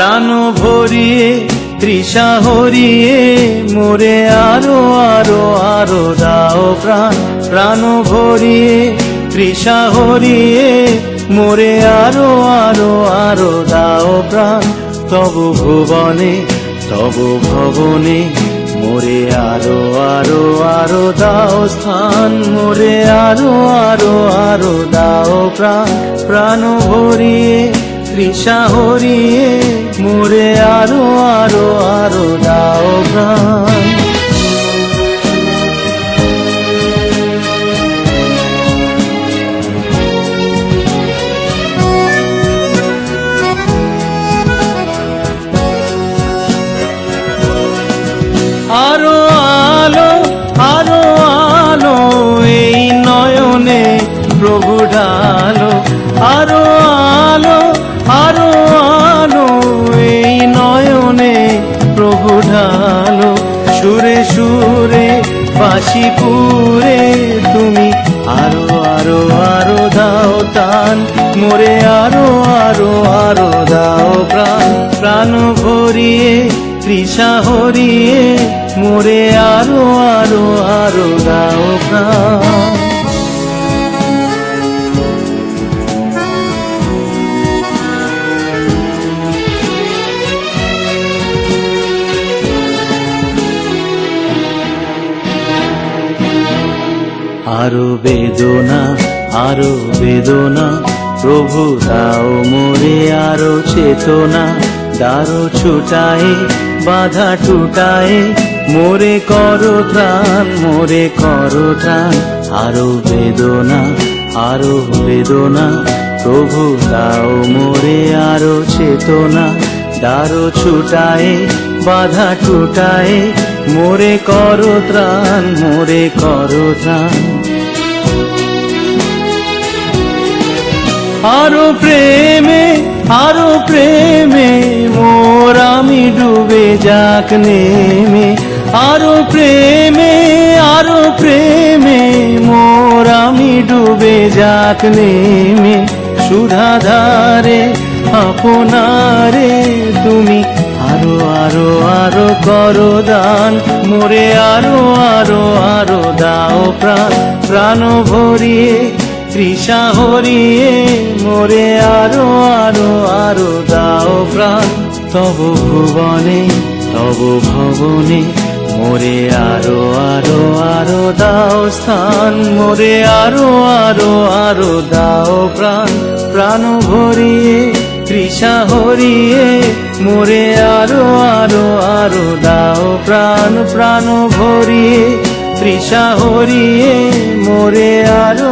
প্রাণ ভরিয়ে তৃষা হরিয়ে মোরে আরো আরো আরো দাও প্রাণ। প্রাণ ভরিয়ে তৃষা হরিয়ে মোরে আরো আরো আরো দাও প্রাণ। তবু ভুবনে তবু ভবনে মোরে আরো আরো আরো দাও স্থান। মোরে আরো আরো আরো দাও প্রাণ। প্রাণ ভরিয়ে তৃষা হরিয়ে মোরে আরো আরো আরো দাও প্রাণ। আরো আলো আরো আলো এই নয়নে প্রভু ঢালো। আরো আলো আরো আলো এই নয়নে প্রভু ঢালো। সুরে সুরে বাঁশি পুরে তুমি আরো আরো আরো দাও টান। মোরে আরো আরো আরো দাও প্রাণ। প্রাণ ভরিয়ে তৃষা হরিয়ে মোরে আরো আরো আরো দাও প্রাণ। আরো বেদনা আরো বেদনা প্রভু দাও মোরে আরো চেতনা। দারো ছুটায়ে বাধা টুটায়ে মোরে করো ত্রাণ। মোরে করো ত্রাণ। আরো বেদনা আরো বেদনা প্রভু দাও মোরে আরো চেতনা। দারো ছুটায়ে বাধা টুটায়ে মোরে করো ত্রাণ। মোরে করো ত্রাণ। আরো প্রেমে আরো প্রেমে মোর আমি ডুবে যাক নেমে। আরো প্রেমে আরো প্রেমে মোর আমি ডুবে যাক নেমে। সুধাধারে আপনারে তুমি আরো আরো আরো করো দান। মোরে আরো আরো আরো দাও প্রাণ। প্রাণ ভরিয়ে তৃষা হরিয়ে মোরে আরো আরো আরো দাও প্রাণ। তব ভুবনে তব ভবনে মোরে আরো আরো আরো দাও স্থান। মোরে আরো আরো আরো দাও প্রাণ। প্রাণ ভরিয়ে তৃষা হরিয়ে মোরে আরো আরো আরো দাও প্রাণ। প্রাণ ভরিয়ে তৃষা হরিয়ে মোরে আরো